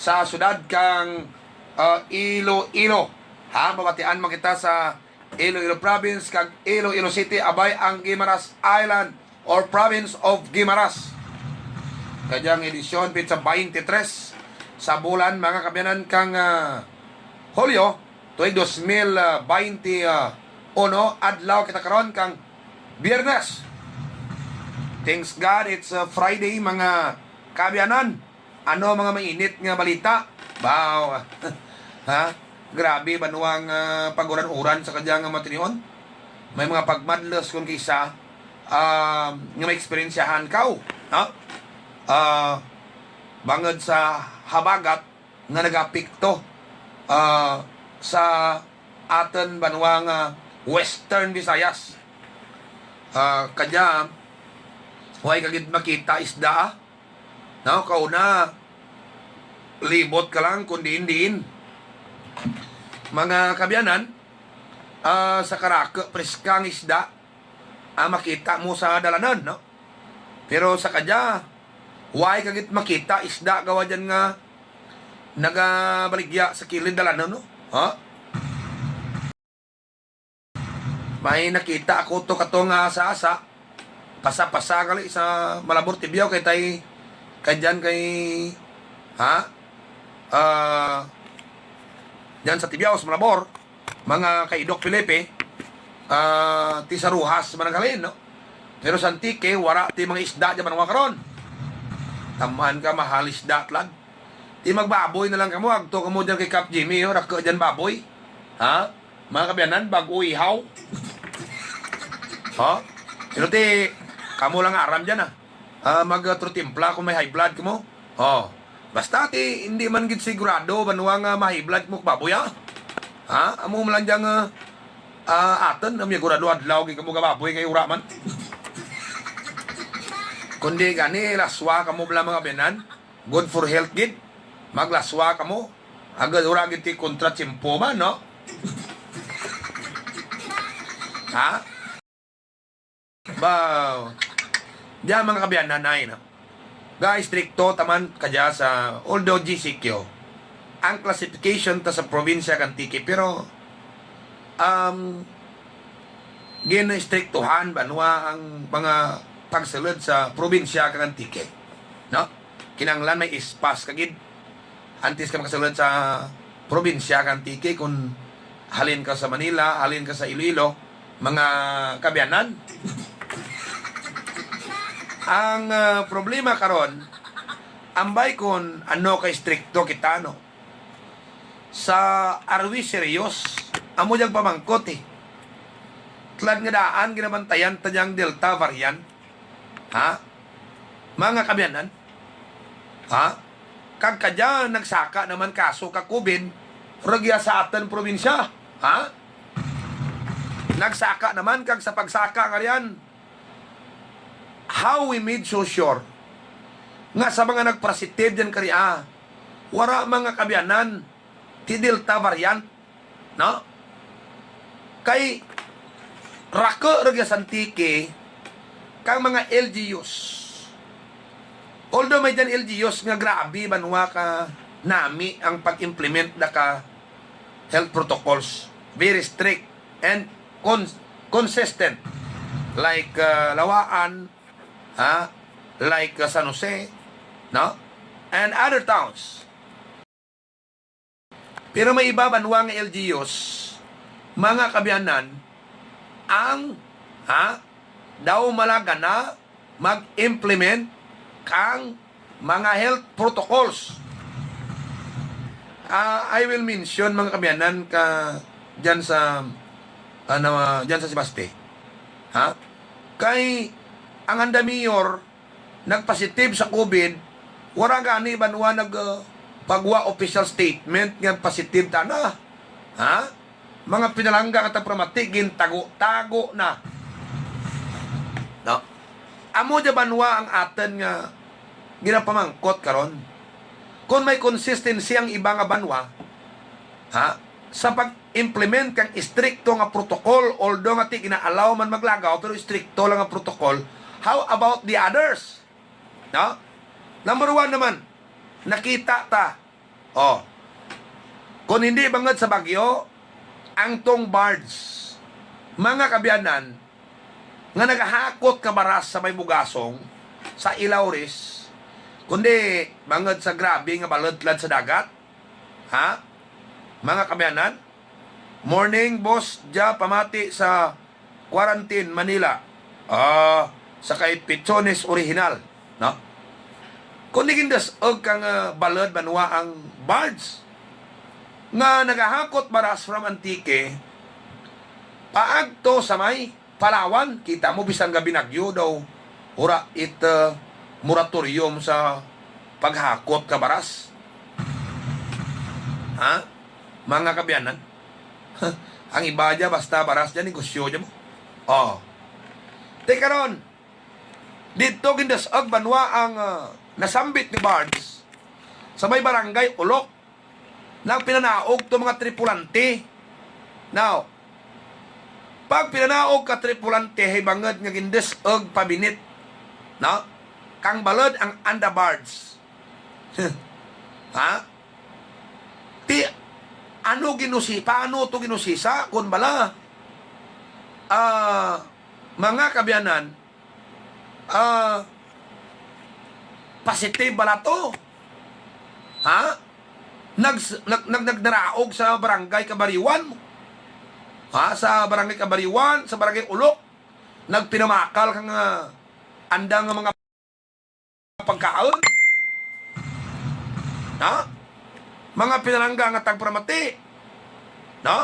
sa syudad kang Iloilo. Ha, mabatian man kita sa Iloilo Province kag Iloilo City abay ang Guimaras Island or Province of Guimaras. Kanyang edisyon sa 23 sa bulan mga kabyanan kang Hulyo tuig 2021 adlaw kita karon kang Biyernes. Thanks God it's Friday mga kabyanan. Ano mga mainit nga balita? Wow. Ha? Grabe banuang paguran-uran sa kanyang matinion. May mga pagmadlos kung kisa nga may eksperyensyahan kaw. Ha? Bangod sa habagat nga nagapikto sa aton banuang Western Visayas. Kanya huwag kagid makita isda. No, kauna libot ka lang kundi indiin. Mga kabyanan, sa Karaka, preskang isda, makita mo sa dalanan, no? Pero sa kadya, huwag kagit makita isda gawa dyan nga nagabaligya sa kilid dalanan, no? Ha? May nakita ako to katong asa-asa, pasa-pasa kali sa Malabor Tibyaw kay tay kadyan kay dyan sa Tibyaw sa Malabor mga kay Doc Felipe tisaruhas managalin no pero sa Antique wara ti mga isda dyan manunga karon tamaan ka mahal isda tlag ti magbaboy na lang kamo agto kamo dyan kay Cap Jimmy raka dyan baboy mga kabyanan bago ihaw pero ti kamo lang aram dyan mag-trutimpla kung may high blood mo. Basta ti hindi man gid sigurado banuang may high blood mo baboy amo man lang diyang aton am sigurado adlaw gid kamo baboy kay ura man. Kundi gani laswa kamo bala mga benan, good for health gid. Maglaswa kamo. Agad ura gid ti kontra tsimpo man no. Wow. Diyan mga kabyanan ay no. Guys, stricto taman kadya sa although GCQ ang classification ta sa probinsya kan Tiki pero gina-strictuhan banwa ang mga pagsulod sa probinsya kan Tiki. No? Kinanglan may ispas kagid antes ka makasulod sa probinsya kan Tiki kung halin ka sa Manila, halin ka sa Iloilo, mga kabyanan. Ang problema karon ambay kon ano kay stricto kita no sa arwi serious amo jag pamangkot tlad nga daan ginabantayan tanyang Delta variant mga kabyanan kag kadya nagsaka naman kaso ka COVID ragya sa atan probinsya nagsaka naman kag sa pagsaka nga riyan. How we made so sure nga sa mga nagprositib dyan kariya wara mga kabyanan ti Delta variant no kay rako ragya santike kang mga LGUs although may dyan LGUs nga grabe banwa ka nami ang pag-implement na ka health protocols very strict and consistent like Lawaan like San Jose, no? And other towns. Pero may iba banwang LGUs, mga kabyanan, ang daw malaga na mag-implement kang mga health protocols. I will mention mga kabyanan ka dyan sa dyan sa Sibaste. Kay ang anda mayor nagpositive sa COVID wala gani banwa pagwa official statement nga positive tana mga pinalangga at pramatigin tago na no amo ja banwa ang aten nga ginapamangkot karon kung may consistency ang iba nga banwa sa pag-implement kang stricto nga protocol although nga ti gina-allow man maglagaw pero stricto lang nga protocol. How about the others? No? Number one naman, nakita ta Oh, kung hindi bangad sa bagyo, ang tong barge, mga kabiyanan, nga nagahakot ka baras sa may bugasong, sa Ilauris, kundi bangad sa grabe nga balodlad sa dagat, ha? Mga kabiyanan, morning, boss, dya pamati sa Quarantine, Manila. Sa kay Pichones Original, no? Kung nigindas og kang balod banwa ang barge nga nagahakot baras from Antique paagto sa may Palawan, kita mo bisan gabi nagyo daw ura moratorium sa paghakot ka baras. Ha? Mga kabiyanan, ang iba dya basta baras dyan negosyo dyan mo. Teka ron, dito gindas og banwa ang nasambit ni barge sa may barangay Ulok nang pinanaog to mga tripulante. Now, pag pinanaog ka tripulante hay bangad nga gindes og pabinit, no? Kang balod ang anda barge. Ha? Paano to ginusisa kun bala? Mga kabiyanan, positive bala to. Ha? Nagdaraog sa barangay Kabariwan. Ha? Sa barangay Kabariwan, sa barangay Ulok, nagpinamakal kang andang mga pagkaon. Ha? Mga pinalangga nga tagpramati. No?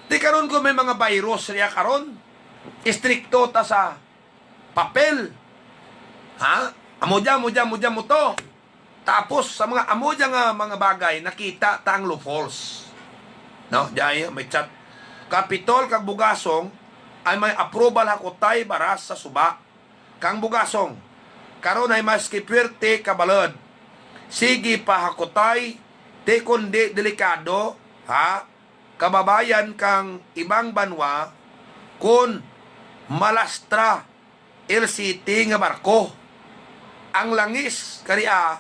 Di karon ko may mga virus riya karon. Istrikto ta sa papel. Ha? Amuja mo to. Tapos sa mga amuja nga mga bagay nakita tang loopholes. No, diay may chat. Kapitol kag bugasong ay may approval hakotay baras sa suba. Kang bugasong karon ay maski puwerte kabalod. Sige pa hakotay di kundi delikado, ha? Kababayan kang ibang banwa kun malastra LCT nga barko. Ang langis kariya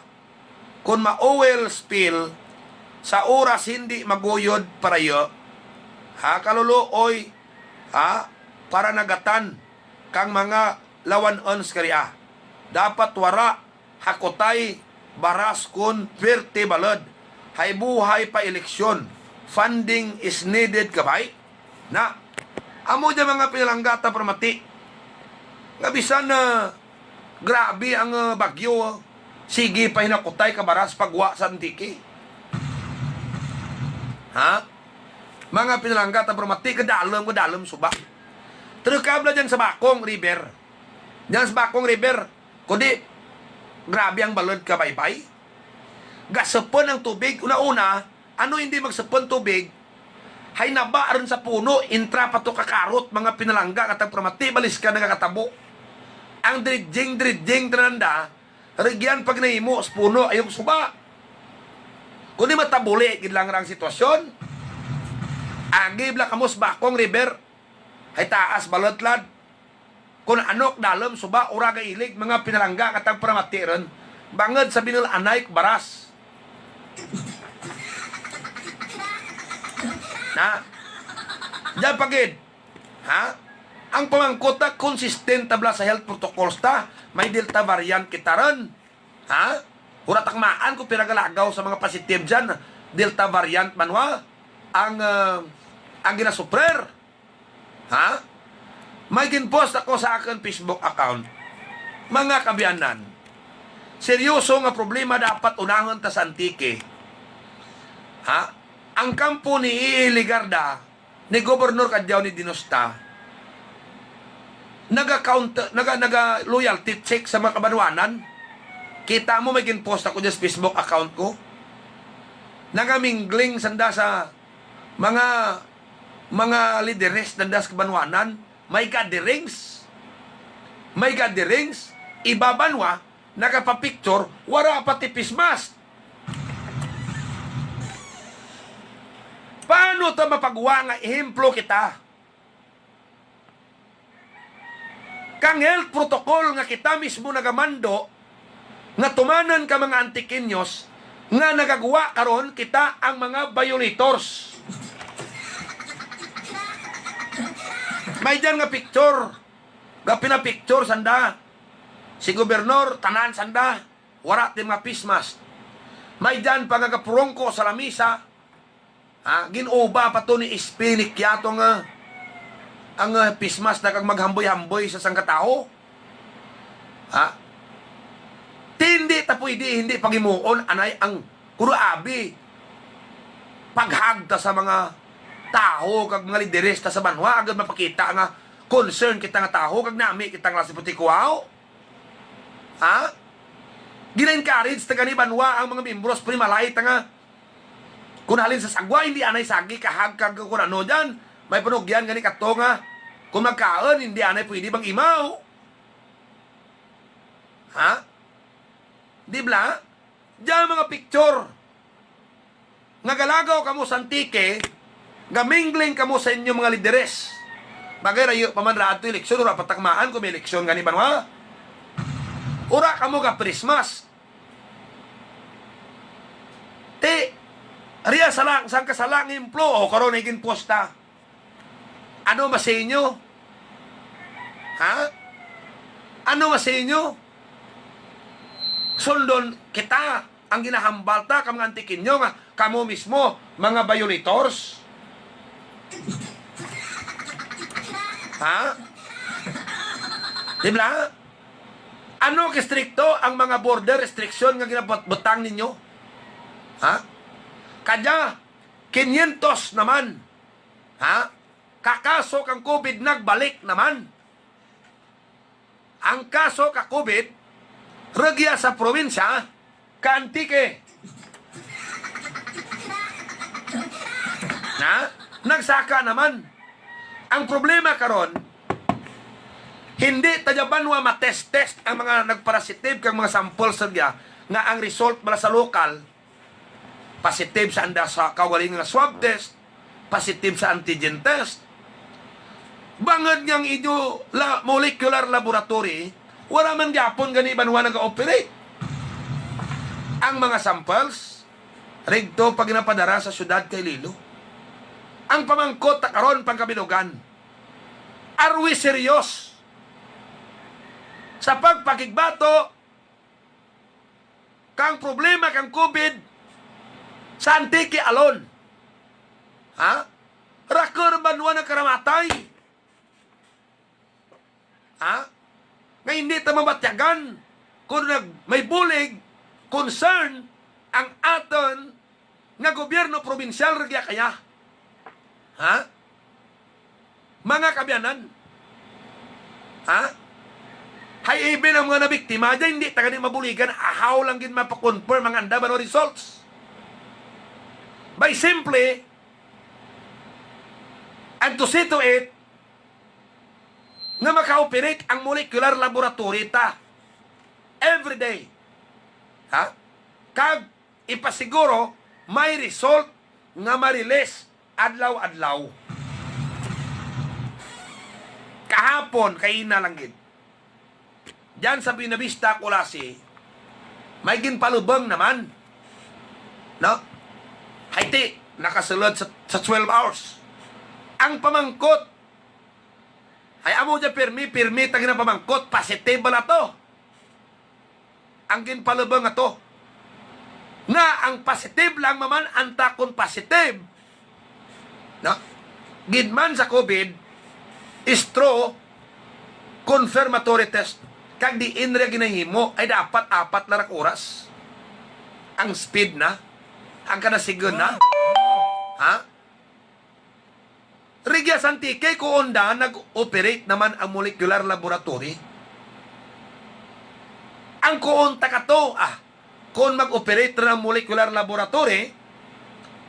kun ma-oil spill sa oras hindi maguyod parayo, ha? Kaluluoy, ha? Para nagatan kang mga lawan-ons kariya. Dapat wara hakotay baras kun pwerte balod. Hay buhay pa eleksyon. Funding is needed kabay. Na, amo dyan mga pinalanggata pramati. Nga bisan na grabe ang bagyo. Sige pa hinakutay kabaras pagwa sa Antique. Ha? Mga pinalanggata pramati, kadalam suba. Terukabla dyan sa Bakong River. Dyan sa Bakong River. Kundi, grabe ang balod kabay-bay. Gasapon ang tubig. Una-una, ano hindi magsapon tubig? Hay naba aron sa puno, intra pa to kakarot, mga pinalangga, katang pramati, balis ka nagakatabo. Ang dredging trananda, regyan pag nahimo, sa puno, ayong suba. Kung di matabuli, gidlang rang sitwasyon, agib lang kamos Bakong River, hay taas balotlad. Kung anok dalam, suba, uraga ilig, mga pinalangga, katang pramati ron, bangad sa binil anay, baras. Na, diyan pagid, ha? Ang pamangkot na consistent tabla sa health protocols ta, may delta variant kita ron, ha? Huratakmaan ko pinagalagaw sa mga positive dyan, delta variant manwa, ang ginasuprer, ha? May ginpost ako sa akin Facebook account, mga kabiyanan, seryoso nga problema dapat unahon ta sa Antique. Ha? Ang kampo ni Iligarda, ni Gobernador Kadyaw ni Dinosta, naga-loyalty check sa mga kabanwanan. Kita mo may ginpost ako dyan sa Facebook account ko. Nagamingling sanda sa mga lideres sanda sa kabanwanan. May gatherings. Ibabanwa, nagapapicture, wala pati pismas. Paano ito mapagawa nga ehemplo kita? Kang health protocol nga kita mismo nagamando, nga tumanan ka mga antikinyos, nga nagagawa karon kita ang mga violators. May dyan nga picture, nga pinapicture sanda, si gobernador, tanan sanda, wala din mga pismas. May dyan pagagapurongko sa lamisa, ginuba pa to ni Ispinik yato nga, ang pismas na kag maghamboy-hamboy sa sangkatao. Hindi ta pwede, hindi pagimuon, anay ang kuruabi. Paghagta sa mga tao, kag mga lideres ta sa banwa, agad mapakita nga concern kita nga tao, kag nami kita nga si Putikuao. Gina-encourage ta gani banwa ang mga membros, primalay ta nga, kung halin sa sagwa, hindi anay sagi, kahag kag kung ano dyan, may panugyan gani kato nga, kung magkaan, hindi anay pwede bang imaw. Di ba? Diyan mga picture. Nga galagaw kamo sa antike, gamingling kamo sa inyo mga lideres. Bagay rayo, pamanraad to eleksyon, ura patakmaan kung may eleksyon gani banwa. Ura kamo ka Christmas. Riya salang, sang kasalang implo, o karon higin posta. Ano mas sa inyo? Ano mas sa inyo? Sundon kita ang ginahambalta ka mga antikinyo nga kamo mismo mga violators. Diba? Ano kastrikto ang mga border restriction nga ginabutang ninyo? Kanya 500 naman. Kakaso kang COVID nagbalik naman. Ang kaso ka COVID regya sa probinsya, kaantike. Nagsaka naman. Ang problema karon, hindi tajabanwa matest-test ang mga nagparasitive kang mga sample sadya nga ang result bala sa lokal, positive sa anda sa kaugaling nga swab test, positive sa antigen test. Bangad niyang inyo molecular laboratory, wala man gyapon gani banwa nag-operate. Ang mga samples rigto pag ginapadara sa syudad kay Lilo. Ang pamangkot ta karon pangkabilugan. Are we serious sa pagpakigbato kang problema kang COVID sa antike alon? Rakor banwa na karamatay? Nga hindi ta mabatyagan kung may bulig, concern ang aton nga gobyerno probinsyal regya kaya. Mga kabyanan. Hay even ang mga nabiktima dyan, hindi ta ganin mabuligan, ahaw lang gin mapakonfirm ang anda ba no results. By simply, and to see to it, nga maka-operate ang molecular laboratory ta every day. Kag ipasiguro may result nga ma-release adlaw-adlaw. Kahapon kaina lang gid. Diyan sa Binavista Colasi, may ginpalubang naman. No? Haiti, nakasulod sa 12 hours. Ang pamangkot ay amo dyan pirmi tagin na pamangkot, positive ba na to? Ang ginpalubang nga to. Nga ang positive lang maman, antakon positive. No? Gidman sa COVID, istro, confirmatory test. Kag di inre ginahimo, ay dapat 4 na oras. Ang speed na, ang kanasigon na. Rigya Santike ko onda nag-operate naman ang molecular laboratory. Ang kuunta ka to, kung mag-operate ng molecular laboratory,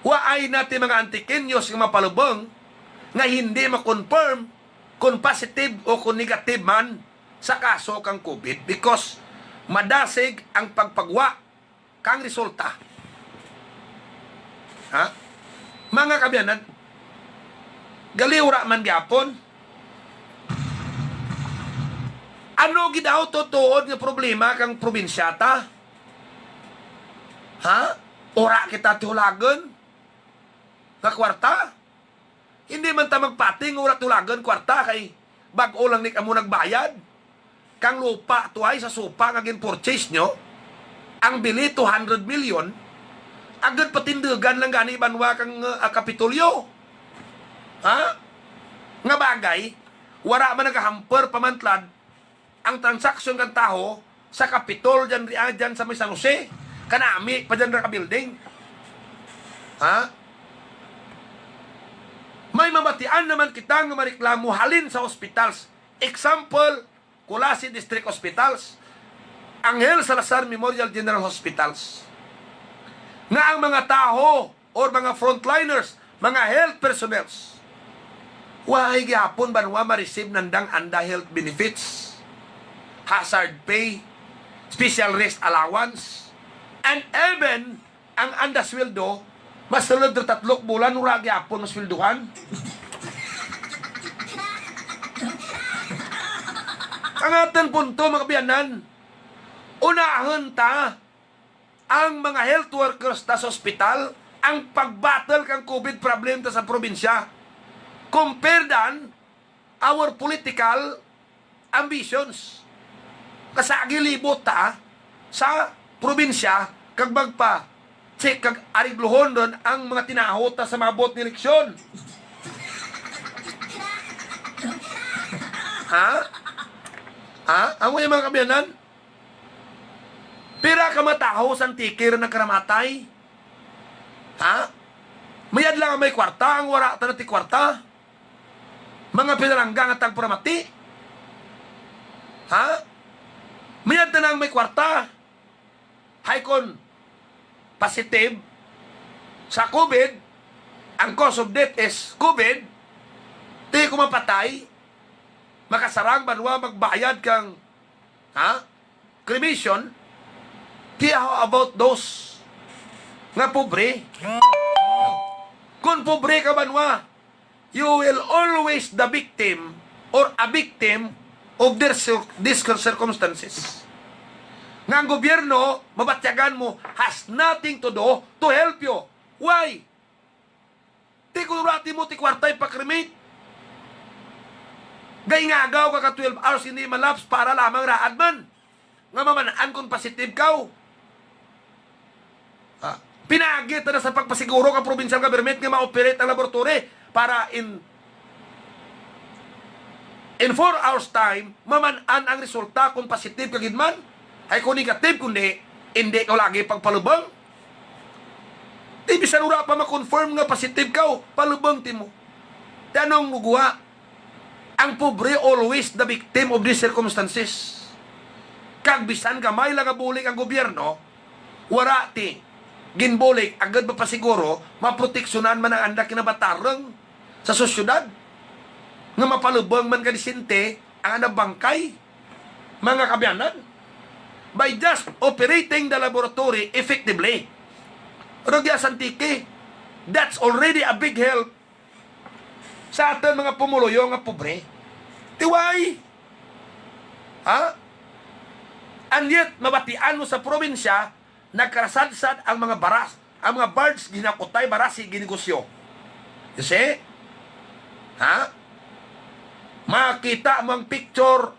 waay natin mga antikinyos nga mapalubong nga hindi ma-confirm kung positive o kung negative man sa kaso kang COVID because madasig ang pagpagwa kang resulta. Mga kabyanan, galiwra man gyapon. Ano gidaw tutuod nga problema kang probinsya ta? Ha? Ora kita tulagan nga kwarta? Hindi man ta magpating ora tulagan kwarta kay bag-o lang ni kamo nagbayad. Kang lupa tuay sa supa nga gin-purchase nyo, ang bili 200 million, agad patindugan lang gani banwa kang Kapitolyo. Ha? Nga bagay, wala man nagahamper pamantlad ang transaksyon kan taho sa Kapitol dyan sa may San Jose. Kanami pa dyan ka building. Ha? May mamatian naman kita nga mariklamo halin sa hospitals. Example, Kulasi District Hospitals, Angel Salazar Memorial General Hospitals. Nga ang mga taho or mga frontliners, mga health personnels, wahay gihapon banwa ma-receive nandang anda health benefits, hazard pay, special rest allowance, and even ang anda sweldo, mas tulad na 3 bulan, ura gihapon mas swelduhan. Ang ating punto, mga kabiyanan, unahan ta ang mga health workers ta sa ospital, ang pagbattle kang COVID problem ta sa probinsya, compare than our political ambitions. Kasagi libot ta sa probinsya, kag magpa check kag ariglohon doon ang mga tinahot ta sa mabot ni eleksyon. Ha? Ha? Ang mga kabiyanan? Pira ka mataho sa tikir na karamatay? Ha? Mayad lang ang may kwarta, ang wara ta na ti kwarta? Mga pinaranggang at tagpuramati? Ha? Mayad na lang may kwarta? Haykon, positive sa COVID, ang cause of death is COVID, di ko mapatay, makasarang banwa magbayad kang cremation. How about those nga pobre? Kung pobre ka banwa, you will always the victim or a victim of these circumstances. Nga ang gobyerno, mabatyagan mo, has nothing to do to help you. Why? Di kunurati mo ti kwartay pa-cremate. Gay nga agaw ka 12 hours hindi malaps para lamang raad man. Nga mamanaan kung positive kaw. Pinagit na sa pagpasiguro ka provincial government nga ma-operate ang laboratory para in 4 hours time, mamanaan ang resulta kung positive ka gidman. Ay kung negative, kundi hindi ka lagi pagpalubang. Di bisan ura pa ma-confirm nga positive ka, palubang ti mo. Tanong mugwa, ang pobre always the victim of these circumstances. Kag bisan gamay lang abulik ang gobyerno, wara ti ginbulik agad ba pa siguro maproteksyonan man ang anda kinabatarang sa sosyudad nga mapalubang man kadisinte ang anda bangkay, mga kabyanan, by just operating the laboratory effectively. Rugya santiki, that's already a big help sa atin mga pumuluyo nga pobre. Tiway! Ha? And yet, mabatian mo sa probinsya, nagkarasadsad ang mga baras, ang mga birds, ginakutay, barasi, ginegosyo. You see? Ha? Makita mo ang picture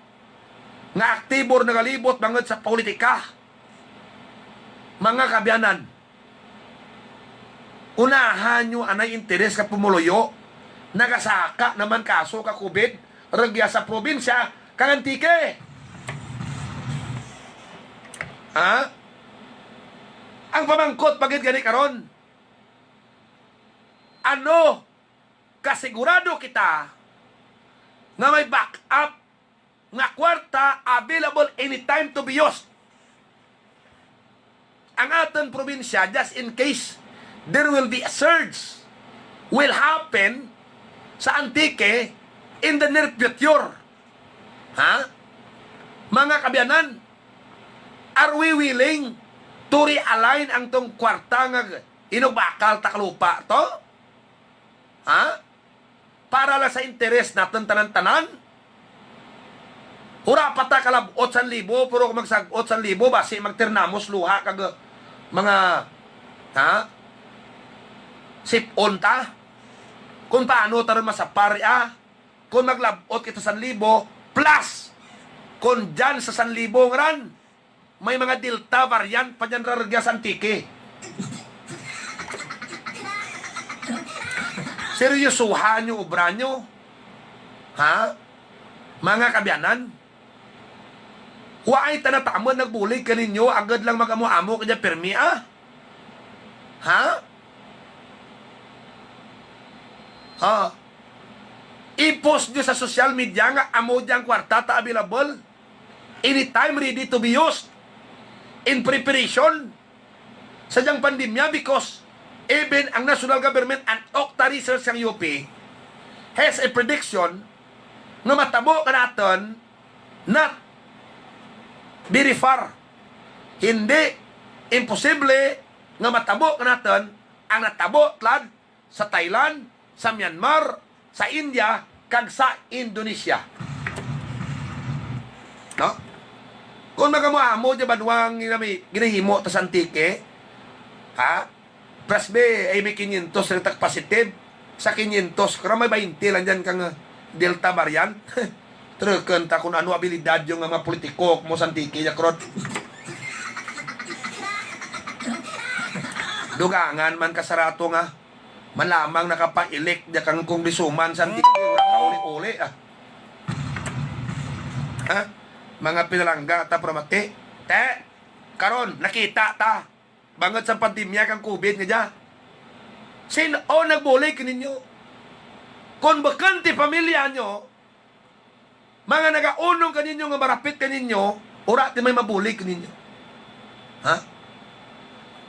nga aktibor na galibot bangod sa politika. Mga kabyanan, unahan nyo anay interes ka pumuluyo, nagasaka naman kaso ka COVID, regya sa probinsya, kangantike. Ha? Ang pamangkot pagit gani karon. Ano? Kasigurado kita nga may backup nga kwarta available anytime to be used. Ang aton probinsya, just in case there will be a surge, will happen sa Antique in the near future. Ha? Mga kabyanan, are we willing to realign ang tong kwarta nga inubakal taklupa to? Ha? Para lang sa interes natin tanan-tanan? Hura pata kalabot 1,000 pero kung magsagot 1,000 basi magternamos luha kag mga sipon ta. Kung paano taron masapari kung maglabot kita 1,000 plus kung dyan sa 1,000 ran may mga delta variant pa dyan raragya sa antike. Seryosuhan nyo obra nyo. Mga kabyanan, waay tanatamon nagbulig ka ninyo, agad lang mag-amo-amo kanya permi, I-post nyo sa social media nga amo diyang kwartata available. Anytime ready to be used. In preparation sa diyang pandemya because even ang national government and Octa Research ng UP has a prediction na matabo ka natin not very far. Hindi imposible nga matabo ka natin ang natabo tlad sa Thailand, sa Myanmar, sa India, kag sa Indonesia. No? Kung magamuamo di banwang ginahimo ta sa antike, presbe ay may 500 retak positive, sa 500 kaya may 20 lang dyan kang delta variant. Truken ta kung ano abilidad yung mga politiko mo sa antike ya krod. Dugangan man kasarato nga malamang nakapa-elect da kang kongrisuman sa antike ura kauli-uli mga pinalangga ta pramati karon nakita ta banget sa pandemya kang COVID nga dya sino nagbulig ninyo kung bakante pamilya nyo mga nagaunong kaninyo nga marapit kaninyo ura ti may mabulig kaninyo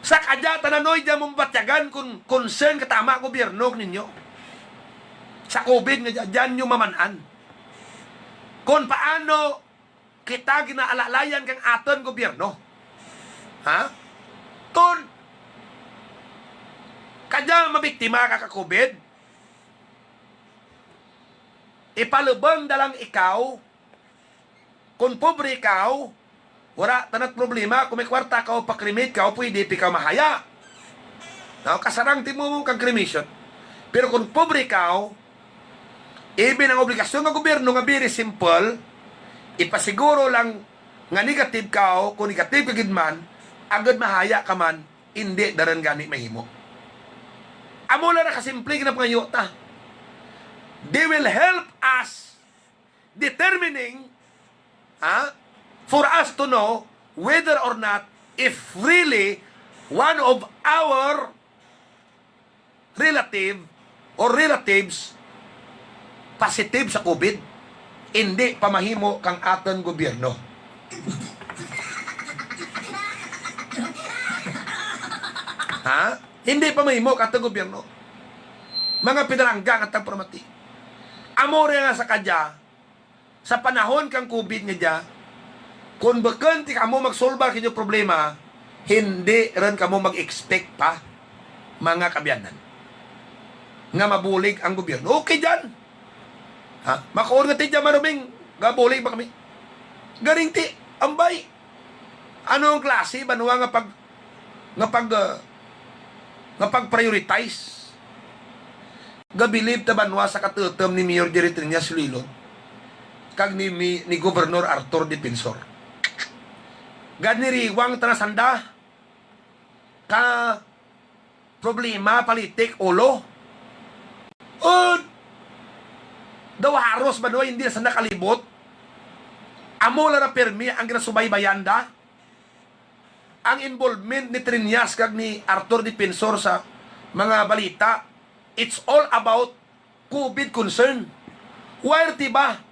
sa kadya tananoy dyan mong batyagan kung concern katama gobyerno ninyo sa COVID nga dyan nyo mamanan kung paano kita ginaalalayan kang aton gobyerno kung kadya mabiktima ka COVID ipalubang dalang ikaw kung pobre ikaw wala tanat problema kung may kwarta ka o pakrimit ka o pwede ikaw mahaya kasarang timo mo kang cremation pero kung pobre ikaw even ang obligasyon ng gobyerno nga very simple ipasiguro lang nga negative ka o kung negative ka gidman agad mahaya ka man hindi daran gani mahimo amo lang na kasimple na pangayota they will help us determining for us to know whether or not if really one of our relative or relatives positive sa COVID, hindi pamahimo kang aton gobyerno. Hindi pamahimo kang aton gobyerno. Mga pinalanggang at pramati. Amore nga sa kadya, sa panahon kang COVID nga dya, kung bakan ti kamo magsolba kinyo problema, hindi rin kamo mag-expect pa, mga kabyanan, nga mabulig ang gobyerno. Okay dyan. Makaon nga ti dyan maruming, gabulig ba kami? Garing ti, ambay. Ano ang klase, banuwa nga pag-prioritize? Gabilib ta banwa sa katutom ni Mayor Jerry Trinas Lilo, kag ni Gobernador Arthur Defensor. Ganiriwang tanasanda ka problema politik ulo daw haros ba hindi na sa nakalibot amo na permi ang ginasubaybayanda ang involvement ni Trinas kag ni Arthur Defensor sa mga balita. It's all about COVID concern. Wire tiba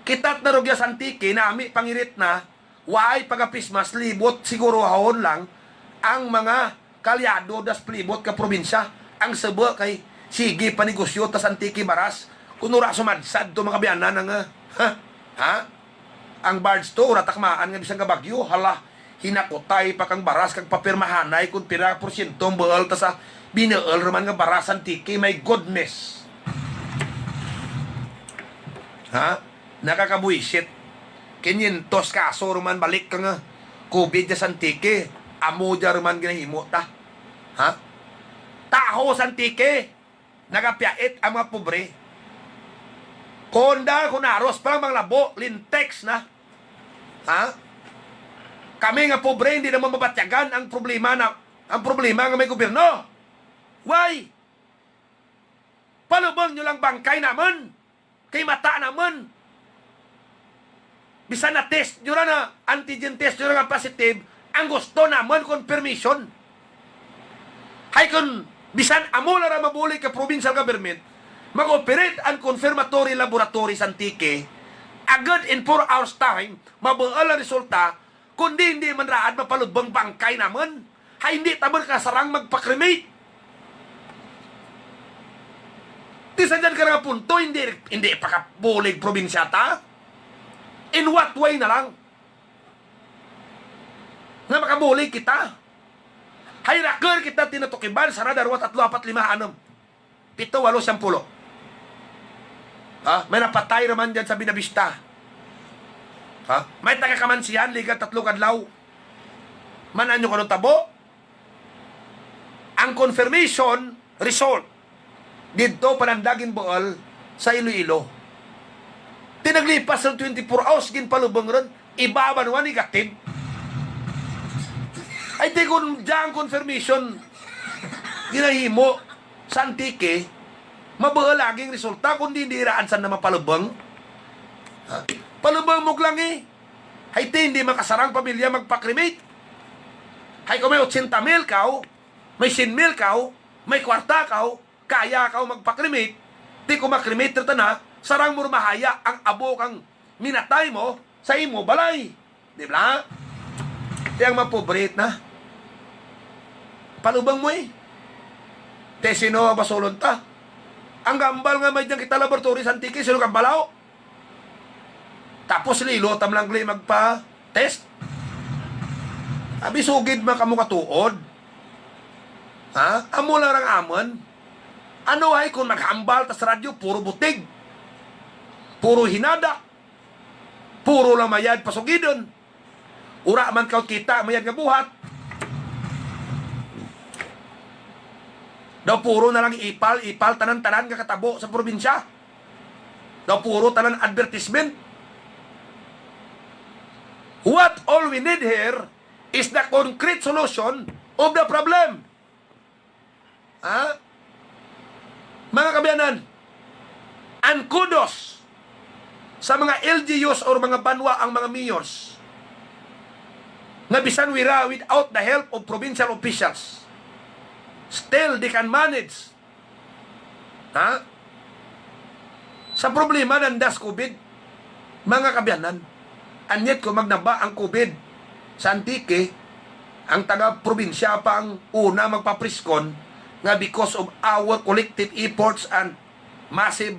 kitat na rogya sa antike nami pangirit na waay pagapismas libot siguro hawon lang ang mga kalyado das plibot ka probinsya ang sebo kay sige panegosyo tas antiki baras kunura sumadsad to mga biyanan ng ang bards to ura takmaan nga bisang kabagyo hala hinakutay pa kang baras kag papirmahanay kung pira porsyento beul ta sa bineul raman nga baras antiki my goodness nakakabuisit 500 kaso ruman balik ka nga COVID sa Santike. Amo dya ruman ginahimo ta. Ha? Taho Santike. Nagapyait ang mga pobre. Konda, kunaros, parang mga labo, lintex na. Ha? Kami nga pobre, hindi naman mabatyagan ang problema nga may gobyerno. Why? Palubang nyo lang bangkay naman. Kay mata naman. Bisan na test nyo na antigen test nyo na positive, ang gusto naman confirmation. Hay kung bisan amo na mabuli ka provincial government, mag-operate ang confirmatory laboratory sa Antique, agad in 4 hours time, mabual ang resulta, kundi hindi man raad mapalubang bangkay naman. Hay hindi taman kasarang magpakremate. Di sa dyan ka nga punto, hindi pakabulig probinsya ta. In what way na lang? Nga makabulig kita. Hay rakar kita tinatukiban, sana 2, 3, 4, 5, 6, 7, 8, 10. Ha? May napatay naman dyan sa Binavista. Ha? May taga-kamansiyan, liga 3 kadlaw. Manan nyo kanong tabo? Ang confirmation result dito panandagin buol sa Iloilo. Tinaglipas ng 24 hours ginpalubang ron, ibaban wa negative. Ay di kung dyan confirmation ginahimo sa Antique, mabuol laging resulta kundi hindi raan saan na mapalubang. Palubang mo lang eh. Hay hindi makasarang pamilya magpakremate. Hay kung may 80 mil kaw, may 100 mil kaw, may kwarta kaw, kaya kaw magpakremate, di ko makremate na, sarang mo mahaya ang abo kang minatay mo sa imo balay. Di ba? Yang mapobrate na. Palubang mo eh. Te sino basolon ta? Ang gambal nga may dyan kita laboratory sa Antique, sino kang balaw? Tapos lilotam lang gli magpa-test. Abi sugid man kamo katuod. Ha? Amo lang ang amon. Ano ay kung naghambal tas radyo, puro butig. Puro hinada. Puro lang mayad pasugidon. Ura man kaut kita, mayad nga buhat. Daw puro na lang ipal, tanan-tanan nga katabo sa probinsya. Daw puro tanan advertisement. What all we need here is the concrete solution of the problem. Ha? Mga kabiyanan, and kudos sa mga LGUs or mga banwa ang mga mayors na bisan wira without the help of provincial officials, still they can manage. Ha? Sa problema ng das COVID, mga kabiyanan, anyet kung magnaba ang COVID sa Antique, ang taga-probinsya pa ang una magpapriskon nga because of our collective efforts and massive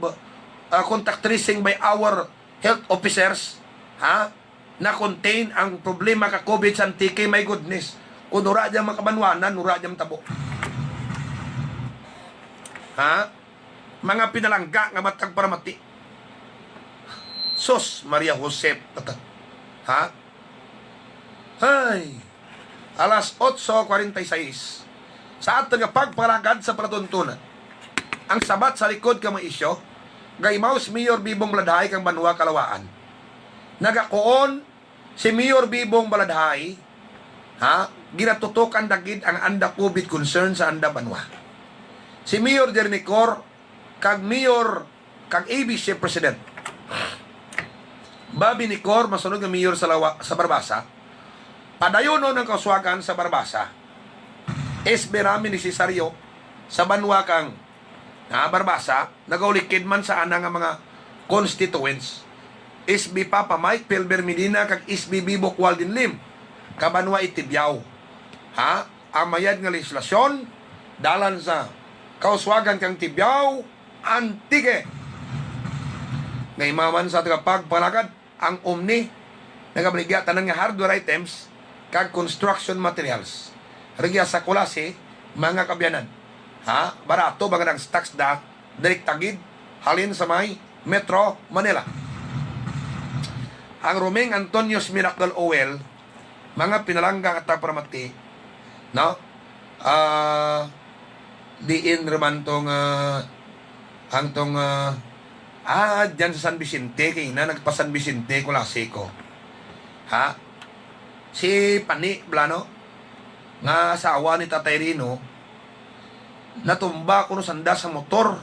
contact tracing by our health officers, ha, na contain ang problema ka COVID sa Antique, my goodness, kung nura dyan makabanwanan, nura dyan tabo. Ha? Mga pinalangga nga matag para mati. Sos Maria Josep. Ha? Ay, alas 8:46. Sa aton nga pagparagad sa palatuntunan, ang sabat sa likod ka mga isyo, gaymaos Mayor Bibong Baladhay kang Banwa Kalawaan. Nagakoon si Mayor Bibong Baladhay, ha, ginatutukan dagid ang anda COVID concern sa anda Banwa. Si Mayor Jernicor, kag Mayor, kag ABC President. Babi Nicor, masunod nga Mayor sa Barbasa, padayono ng kauswagan sa Barbasa, SB Rami Necessario sa Banwa kang Barbasa, nagaulikid man sa anang mga constituents. SB Papa Mike Pelber Medina kag SB Bibok Waldin Lim kabanwa Itibyaw. Ha? Ang mayad nga legislasyon dalan sa kauswagan kang Tibyaw Antique. Ngaymaman sa tagapagpalagad ang Omni nagabaligya tanan nga hardware items kag construction materials. Rigya sa kulasi, mga kabyanan. Ha? Barato, mga ng stocks da, direct tagid, halin sa may Metro Manila. ang Romeng Antonius Miracle Oil, mga pinalanggang at pramati, no? Diin naman tong ang tong dyan sa San Vicente, kaya na nagpa San Vicente Colasseco. Ha? Si Pani Blano, nga asawa ni Tatay Rino, natumba ko no sanda sa motor,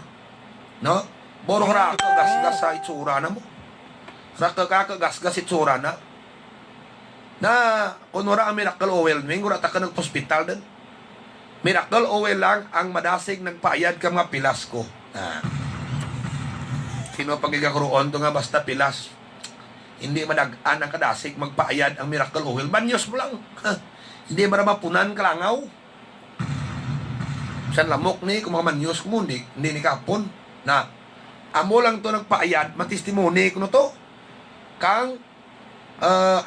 no? Borong raka gasgas sa itsura na mo. Raka gasgas itsura na. Na kunwara ang Miracle Oil, may ngura ta ka ng hospital din. Miracle Oil lang ang madasig nagpaayad ka mga pilas ko. Sino pagigakaroon to nga basta pilas. Hindi madagaan ang kadasig magpaayad ang Miracle Oil. Banyos mo lang. Hindi maramapunan kalangaw. San lamok ni kung mga manyos mo, hindi ni kapon. Na amo lang to nagpaayad, matistimony kuno to. Kang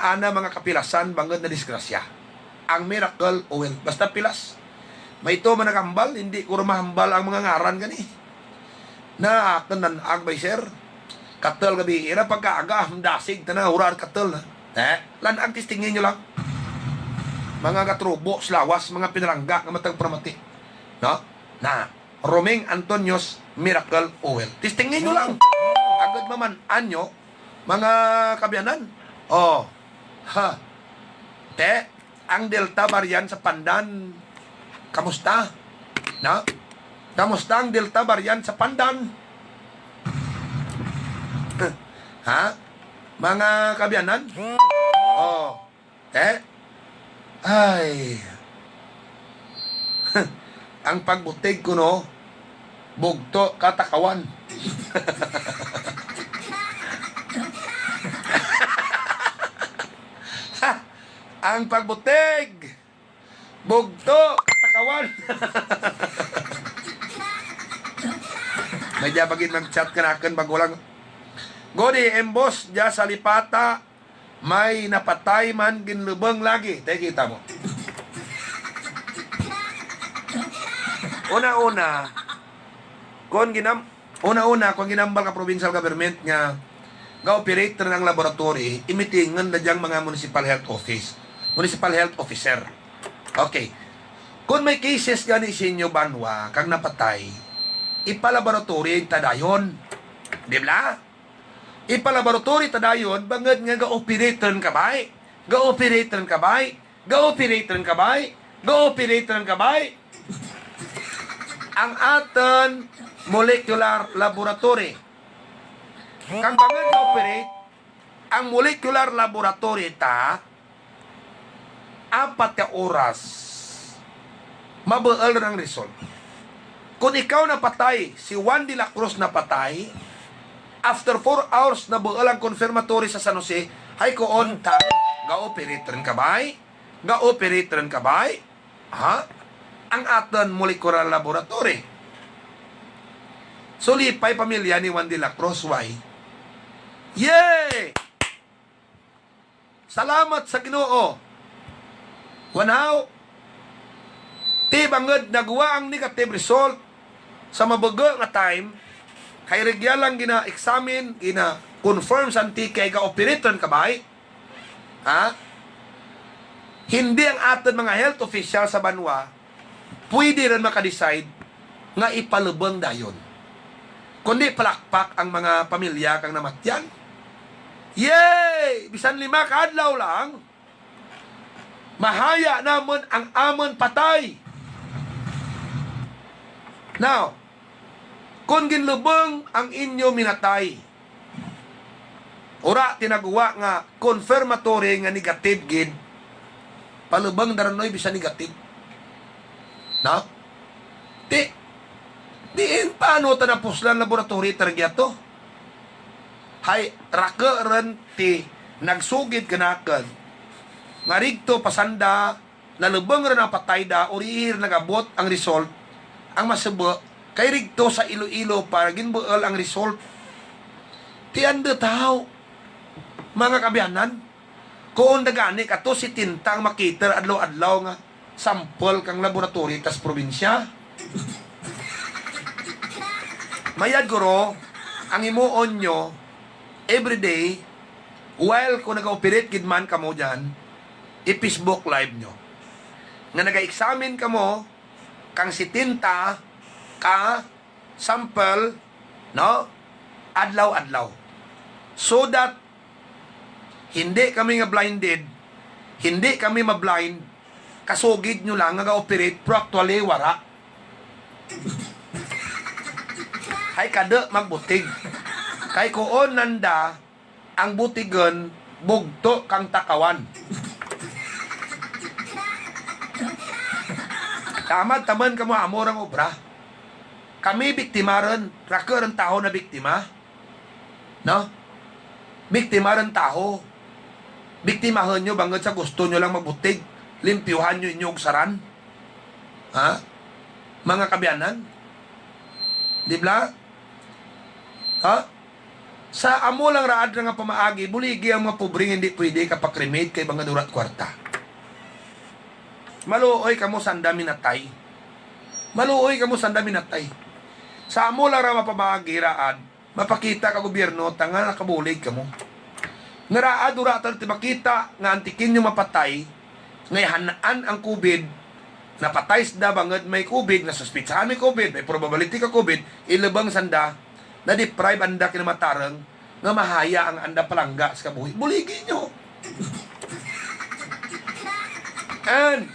ana mga kapilasan bangod na disgrasya. Ang Miracle Oil, basta pilas. May ito managambal, hindi ko mahambal ang mga ngaran gani. Na akan ang bay sir. Katel gabi, ira pagkaaga, dasig, na hurar katel na. Lanang tistingin nyo lang. Mga katrubo, slawas, mga pinarangga, nga matag pramati. No? Na, Romeng Antonius Miracle Oil. Tistingin nyo lang. Agad maman, anyo, mga kabyanan. Ang Delta variant sa Pandan, kamusta? No? Kamusta ang Delta variant sa Pandan? Ha? Mga kabyanan? Ay. Ang pagbutig ko, no? Bugto, katakawan. Ang pagbutig, bugto, katakawan. May bagin mag-chat ka na akin bagulang. Godi, embos, dya sa lipata, may napatay man ginlubang lagi. Tayo kita mo. Una-una, kung ginambal ka provincial government nga ga-operator ng laboratory, imitingan na diyang mga municipal health officer. Okay. Kung may cases gani sa inyo banwa, kang napatay, ipalaboratory tadayon. Di ba? Ipalaboratory tadayon, bangad nga ga-operator ka bay? Ga-operator ka bay? Ga-operator ka bay? Ga-operator ka bay? Ang aton molecular laboratory. Kang bangad ga-operate, ang molecular laboratory ta, 4 ka oras, mabaal ng result. Kung ikaw napatay, si Juan de la Cruz napatay, after 4 hours na bual ang confirmatory sa San Jose, ay koon ta, ga-operator ka bay? Ga-operator ka bay? Ha? Ang aton molecular laboratory. So, lipay pamilya ni Juan de la Cruz, why? Yay! Salamat sa Ginoo. Wanaw, bangod nagawa ang negative result sa mabago nga time, kay regyalang gina-examine, gina-confirm sa antikay ka-operator ka ba? Ha? Hindi ang aton mga health official sa banwa pwede rin makadecide nga ipalubang dayon. Kundi palakpak ang mga pamilya kang namatyan. Yay! Bisan 5 kaadlaw lang, mahaya namon ang amon patay. Now, kung ginlubong ang inyo minatay, ora tinagawa nga confirmatory nga negative gid, palubang daranoy bisa negative. No? Diin paano tanapuslan laboratory targyato? Hay raka ren ti nagsugid kanakan. Nga rigto pasanda nalubong ren ang patay da urihir nagabot ang result ang masabo kay rigto sa Iloilo para ginbuol ang result. Ti ando tao mga kabyanan kung dagani kato si tintang makiter adlaw-adlaw nga sample kang laboratory tas probinsya. Mayad guro ang imuon nyo everyday while kung nag-operate gid man kamo dyan, i-Facebook live nyo. Nga nag-examine kamo, kang si tinta, ka, sample, no? Adlaw-adlaw. So that, hindi kami nga blinded, hindi kami ma-blind, kasugid nyo lang nga operate, pero actually, wara. Hay kada magbutig. Kay koon nanda, ang butigon, bugto kang takawan. Tamad taman kamo amorang obra. Kami biktimaran, raka rin tao na biktima. No? Biktima rin tao. Biktimahan nyo bangod sa gusto nyo lang magbutig. Limpyuhan nyo inyong saran. Ha? Mga kabiyanan. Di ba? Ha? Sa amo lang raad nga pamaagi, buligi ang mga pobring hindi pwede kapag-cremate kay mga durat kwarta. Maluoy kamo sanda minatay. Maluoy kamo sanda minatay. Sa amo lang ra mapamaagi raad, mapakita ka gobyerno tanga nakabulig kamo. Nga raad uratan ti makita nga antikin nyo mapatay, ngay hanaan ang COVID, napatay da bangad may COVID, nasuspitsahan may COVID, may probability ka COVID, ilabang sanda, na-deprive anda kinamatarang nga mahaya ang anda palangga sa kabuhi. Buligi nyo. And,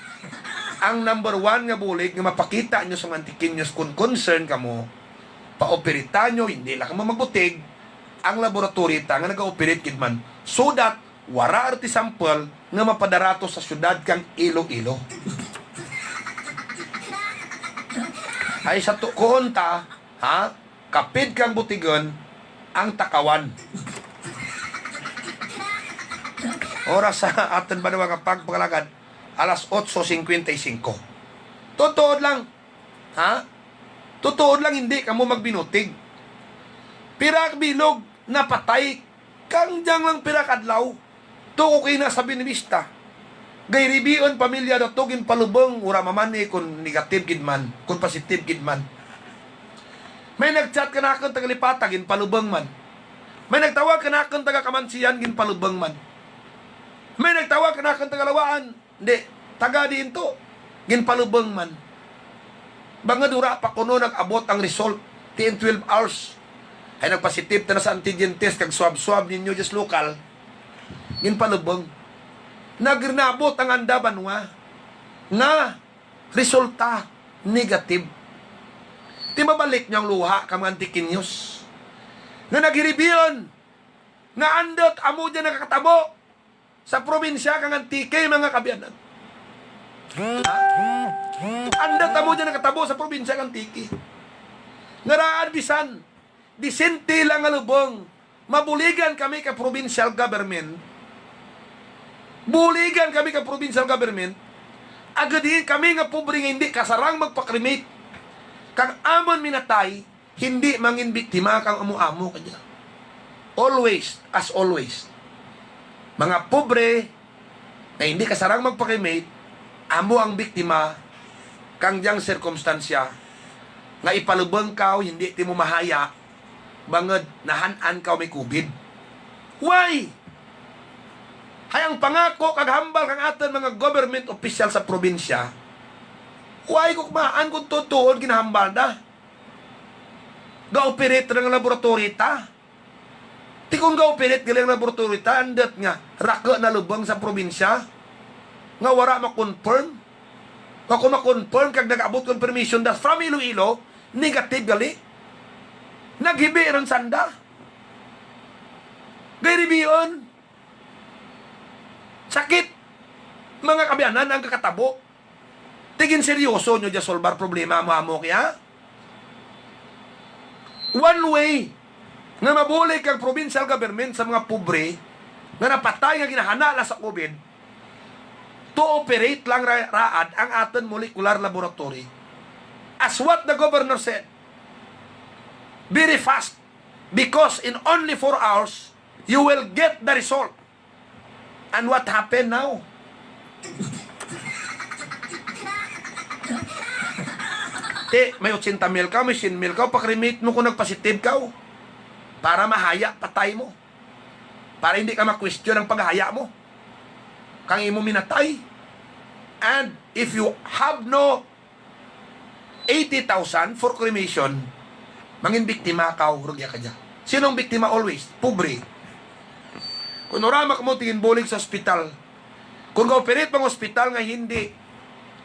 ang number one nga bulig nga mapakita nyo sa antikin nyo kung concern ka mo, pa-operita nyo, hindi lang mo magbutig, ang laboratory ta nga nag-operate kidman, so that, wara arti sample nga mapadarato sa syudad kang Iloilo. Ay sa tukoon ta, ha? Kapid kang butigon ang takawan. Oras sa atin ba naman ang pagpagalagad? Alas 8:55. Totoo lang. Ha? Totoo lang hindi ka mo magbinutig. Pirak bilog, napatay. Kang diyang lang pirak adlaw. Tuko kayo na sabi ni Mista. Gay ribion pamilya na tugin palubong. Ura mamani kung negative kidman. Kung positive kidman. May nagchat ka na akong tagalipata, ginpalubang man. May nagtawag ka na akong taga-kamansiyan, ginpalubang man. May nagtawag ka na akong tagalawaan, hindi, taga diinto, ginpalubang man. Bangadura pa kuno nag-abot ang result, 10-12 hours. Ay nagpositive na sa antigen test, kag swab-swab ninyo just local, ginpalubang. Nagrinabot ang andaban nga resulta negative. Di mabalik niyang luha ka mga antikinyos. Nga naghiribiyon, nga andot amo dyan nakakatabo sa probinsya kang antike mga kabiyanan. Andot amo dyan nakatabo sa probinsya kang antike. Nga raan bisan, disente lang alubong, mabuligan kami ka provincial government, buligan kami ka provincial government, agadiin kami nga pobre nga hindi kasarang magpakrimate. Kang amon minatay, hindi mangin biktima kang amu-amo kanya. Always, as always. Mga pobre, na hindi kasarang magpakimate, amo ang biktima, kang diyang sirkumstansya, nga ipalubang ka, hindi ti mo mahaya, bangad, nahanan ka may COVID. Why? Hayang pangako, kaghambal kang atan mga government official sa probinsya, why kung maan kung tutuon ginahambal na? Ga-operate ng laboratory ta. Ti kung ga-operate galing laboratory ta, andat nga, raka na lubang sa probinsya, nga wara ma-confirm. Nga kung ma-confirm, kag nag-abot kong permission das from Iloilo, negative gali. Naghibi rin sanda. Gayribiyon. Sakit. Mga kabiyanan ang kakatabo. Tigin seryoso nyo dyan solbar problema mo kaya? One way nga mabulig kang provincial government sa mga pobre nga napatay nga ginahanala sa COVID to operate lang raad ang aton molecular laboratory. As what the governor said, very fast, because in only 4 hours you will get the result. And what happened now? May 80 mil ka, may 100 mil ka, pakrimate mo kung nagpositive ka, para mahaya, patay mo. para hindi ka ma-question ang paghahaya mo. Kang imo minatay. And if you have no 80,000 for cremation, mangin biktima ka, rugya ka dyan. Sinong biktima always? Pobre. Kung naramak mo, tingin bulig sa ospital. Kung ka-operate pang ospital nga hindi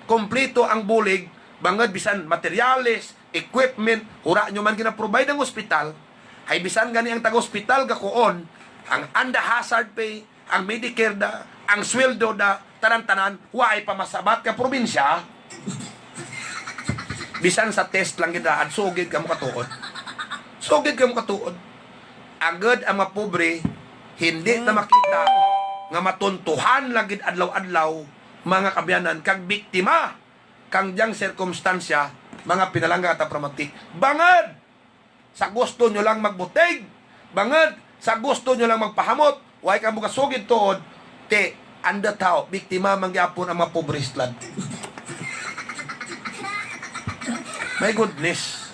kompleto ang bulig, bangad bisan materials, equipment, hura nyo man gina-provide ang ospital, ay bisan gani ang taga-ospital gakuon, ang anda hazard pay, ang Medicare da, ang sweldo da, tanan-tanan, huwag pamasabat ka probinsya, bisan sa test lang gidaan, sugid ka mo katuod. Sugid ka mo katuod. Agad ang mapobre, hindi na makita nga matuntuhan lagid adlaw-adlaw mga kabyanan kag biktima kang diyang sirkumstansya mga pinalangga at pramatik. Bangad sa gusto nyo lang magbutig, bangad sa gusto nyo lang magpahamot, way ka mo kasugid tuod, te anda tao biktima mangyapon ang mapobre island. My goodness.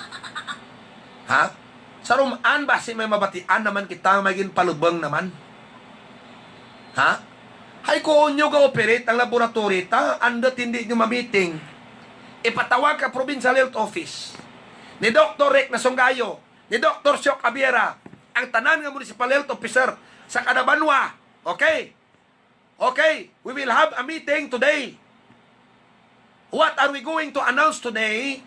Ha? Sa rumaan ba si may mabatian naman kita maging palubang naman? Ha? Hay kung nyo ga-operate ang laboratory, andot hindi nyo ma-meeting, ipatawag ka Provincial Health Office, ni Dr. Rick Nasonggayo, ni Dr. Syok Abiera, ang tanan nga Municipal Health Officer sa Kadabanwa. Okay? Okay, we will have a meeting today. What are we going to announce today?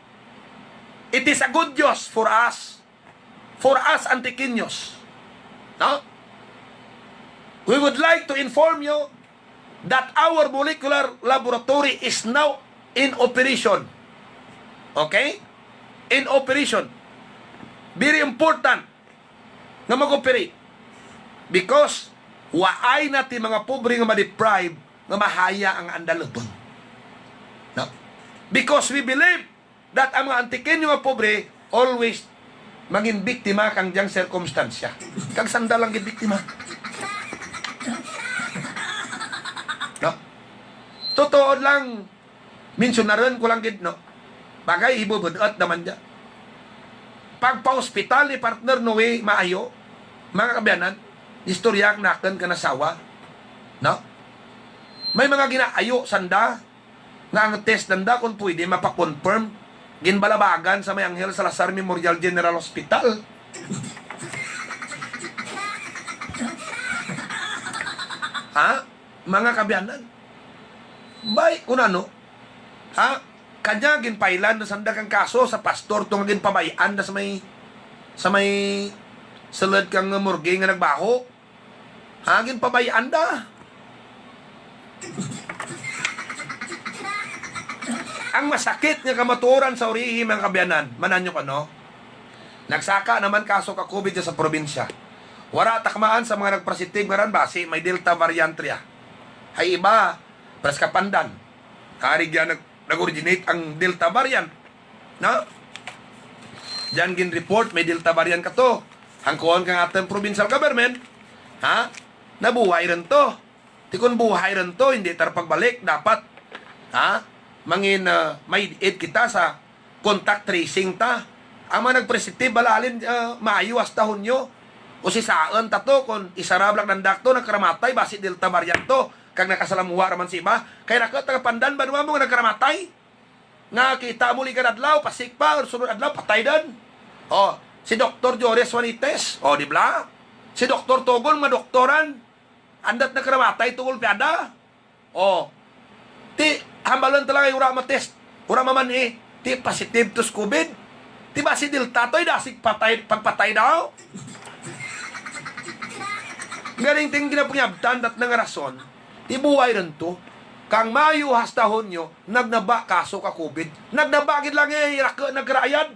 It is a good news for us Antiquinos. No? We would like to inform you that our molecular laboratory is now in operation. Okay? In operation. Very important na mag-operate. Because waay natin mga pobre nga ma-deprive nga mahaya ang andalubon. No? Because we believe that ang mga Antiqueño nga pobre always maging biktima kang diyang sirkumstansya. Kang sandal lang biktima. No? Totoo lang, mensionaran ko lang gid, no? Bagay, ibubudot naman dyan. Pagpa-hospital ni partner Noe, maayo, mga kabyanan, istoryak nakan ka nasawa. No? May mga ginaayo, sanda, nga ang test nanda kung pwede mapakonfirm, ginbalabagan sa may Angel Salazar Memorial General Hospital. Ha? Mga kabyanan. Bay, kung ano? Ha? Kanya ginpailan na sanda kang kaso sa pastor tong ginpabayan na sa may salad kang murgi nga nagbaho. Ha? Ginpabayan da. Ang masakit nga kamatuoran sa urihi mga kabyanan, manan nyo kano? Nagsaka naman kaso ka COVID sa probinsya. Wara takmaan sa mga nagprasitig ngaran basi may Delta variant riya. Hay iba, pres kapandan. Karig yan nag-originate ang Delta variant. No? Diyan gin-report may Delta variant ka to. Hangkuhan kang atang provincial government, ha? Nabuhay rin to. Tikon buhay rin to, hindi pagbalik dapat, ha? Mangin may id kita sa contact tracing ta. Ang mga nagpresitive balalin maayo hasta Hunyo. O si saan tato kung isarablang ng dakto nagkaramatay basi Delta variant to kag nakasalamuha raman si iba kay nakatapandan banwa mo nagkaramatay nakita mo ligan adlaw pasik pa or sunod adlaw patay dan. O si Dr. Jores Juanites, o di bla si Dr. Togon nga doktoran andat nagkaramatay tungol piada. O ti hambalan talaga ura matest ura maman ti positive to COVID ti basi Delta to'y dasig patay pagpatay daw. Galing ting ginapangyabtan at ng rason, ibuhay rin to, kang mayo hasta Hunyo, nagnaba kaso ka COVID, nagnabagid lang nagkarayad.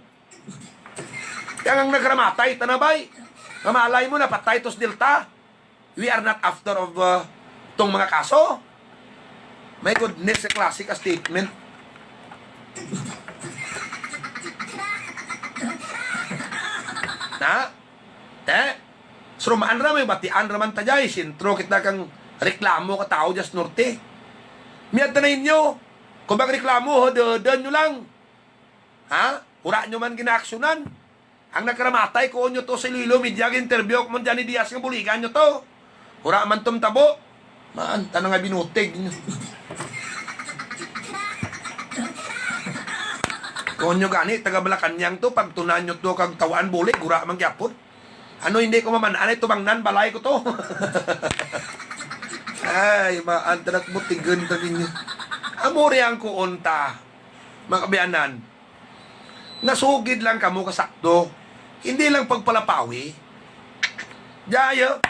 Kaya ang nagramatay, tanabay, mamalay mo na patay tos Delta, we are not after of tong mga kaso. My goodness, a classic statement. Na? Surumaan ramay, batian raman tajay, sintro kita kang reklamo ka tao jas norte. Miyad na ninyo, kung bang reklamo, doon nyo lang. Ha? Hura nyo man ginaaksyonan. Ang nagkaramatay ko nyo to sa Lilo, media interview, kung dyan ni Diaz ng buligan nyo to. Ura man tum tabo. Man, tanang nga binutig. Kung nyo gani, taga Malacanang to, pag tunan nyo to kag tawaan bulik, ura man gyapon. Ano hindi ko mamanaan, tumangnan, balay ko to. Ay, maantanak mo, tigun ta ninyo. Amore ang kuunta, mga kabiyanan. Nasugid lang kamo kasakto. Hindi lang pagpalapawi. Daya,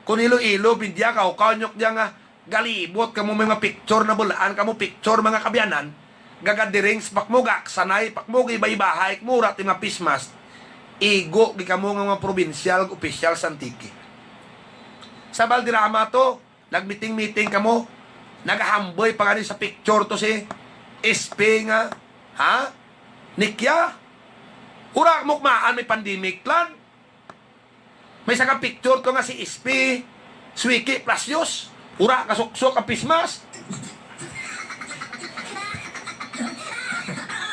kung ilo-ilo, bidya ka, o kanyok diya nga, galibot kamo may mga picture na bulaan, kamo picture mga kabiyanan, gagadirings, pakmugak, sanay, pakmug, iba-ibahay, murat, mga pismas, igo, di kamo nga mga provincial, official, santiki. Sa Valderrama to, nagmeeting-meeting kamo, nagahamboy pa nga sa picture to si SP nga, ha? Nikya, urak mukmaan may pandemic plan. May saka picture to nga si SP, Swiki Plasyos, urak kasuksok ang pismas.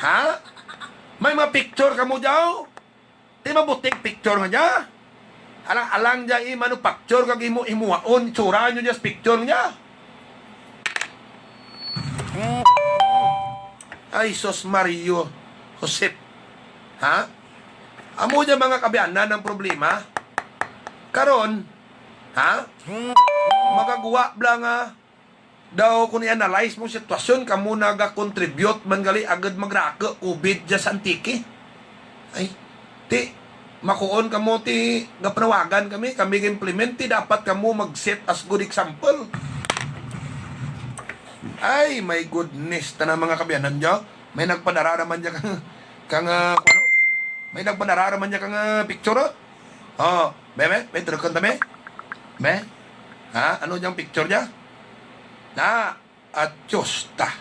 Ha? May mga picture ka mo dyaw? Di mabutik picture nga dya? Alang-alang dya manufacture kag imuhaon, tsura nyo dya picture niya. Ay, Sos Mario Josep. Ha? Amo dya mga kabiyanan ng problema. Karon, ha? Magagawa bla nga daw kung i-analyze mo sitwasyon, kamo naga-contribute man gali agad magraka COVID dya sa antiki. Ay, ti, makuon kamo ti gapanawagan kami implement ti dapat kamo mag-set as good example. Ay, my goodness, tanang mga kabiyanan dya, may nagpanararaman dya kang ano? May nagpanararaman dya kang picture? Oh, bebe, may trukan tami? Be? Ha? Ano diyang picture dya? Na, at Diyos ta.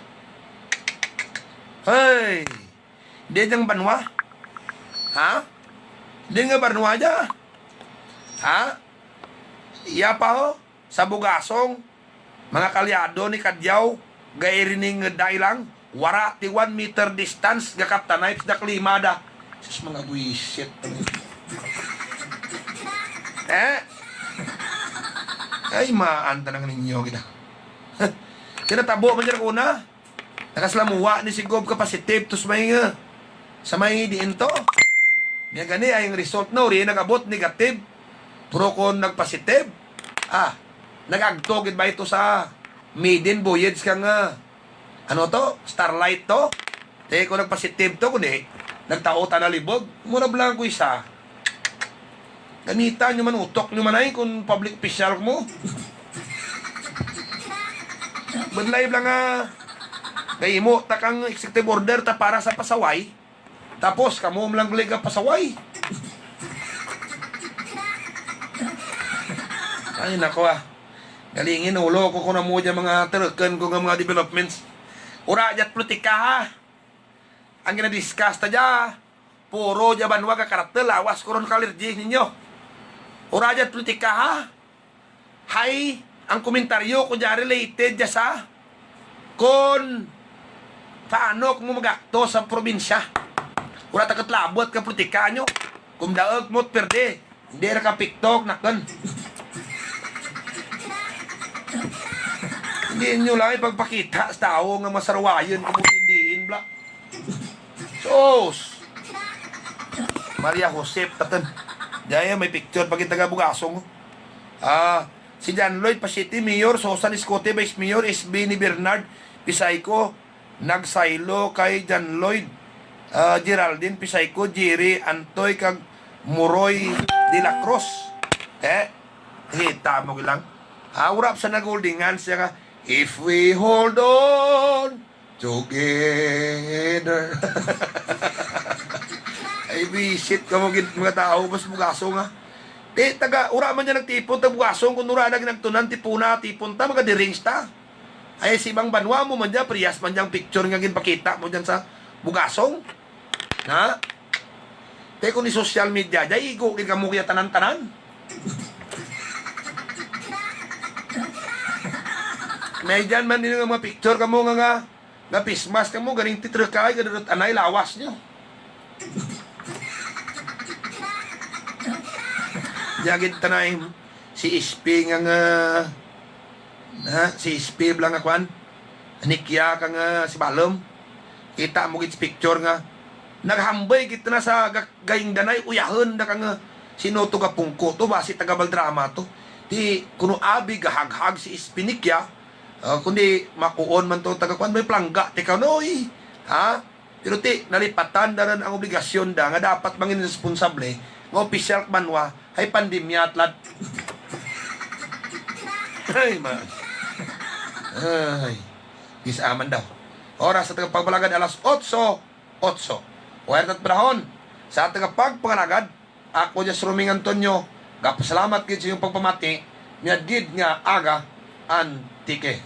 Hey, di diyang banwa? Ha? Di nga banwa dya? Ha? Iya pa ho? Sa bugasong, mga kalyado ni Kadyaw, gairining dailang, wara ti 1 meter distance, gakaptanay, da klimada. Sus, mga buisit. Ay, maanta lang ninyo kita. Kinatabo man dyan una. Nakaslamuwa ni si Gob kapasitive tos may sa may diin to. Niya gani ay yung result no, rin nagabot negative. Pero kung nagpositive, nagagtogit ba ito sa maiden voyage kang ano to? Starlight to? Te kung nagpositive to, kundi nagtaota na libog, mura lang ko isa. Ganita nyo man, utok nyo man ay kung public official mo. Badlay lang kay mo, takang executive order ta para sa pasaway. Tapos, kamo lang liga pasaway. Ay, nako galingin, ulo ko na mo dyan mga terukan ko ng mga developments. Ura, dyan politika ha. Ang ginadiscuss ta dyan, puro dyan banwa ka karakter, lawas ko ron kalergy ninyo. Ura dyan politika ha. Hay, ang komentaryo ko dyan related dyan sa kung paano kung magakto sa probinsya. Ura takat labot ka politika nyo. Kung daog mo't perde, hindi na ka piktok nakon. Hindi nyo lang ipagpakita sa tao nga masarwayan kung hindiin bla. Sos! Maria Josep, tatan. Daya may picture pag itaga bugasong. Si John Lloyd Pasiti, Mayor, Sosan Escote, Vice Mayor, SB ni Bernard Pisayko, nagsaylo kay John Lloyd, Geraldine Pisayko, Jerry Antoy, kag Muroy de la Cruz. Hita mo lang. Urap sa nagoldingan siya ka, if we hold on together. Ay, visit ka mo mga tao, mas bugasong ha. Taga, ura man niya nagtipon, ta bugasong, kung ura nagtunan, tipuna, tipon ta, magadirings ta. Ay, si Bang Banwa mo man dyan, priyas man dyan picture nga ginpakita mo dyan sa bugasong. Ha? Kung ni social media, dyan, igugin ka mo kaya tanan-tanan. May dyan man din nga mga picture ka mo nga pismas ka mo, ganing titrekay, ganun anay, lawas nyo. Yagid tanay si Ispi nga si Ispi blang nga kwan, Nikya ka nga si Balom, kita mo gits picture nga, naghambay kita na sa gaying danay, uyahon na ka nga, sinuto ka pungko to, basi tagabal drama to, di kuno abi gahaghag si Ispi Nikya, kundi makuon man to tagakwan, may plangga, tikaw noy, ha? Pero nalipatan na rin ang obligasyon da, nga dapat mangin responsable, nga opisyal manwa, ay pandemya atlat. Ay, man. Ay, isaman daw. Oras sa tagapagbalagad, alas 8:08. Huwag at panahon, sa tagapagpangalagad, ako dyan si Roming Antonio, kapasalamat kit sa iyong pagpamati, niya did nga aga, antike.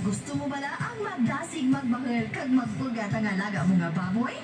Gusto mo bala ang magdasig magbahal kag magpugat ang alaga mo nga baboy?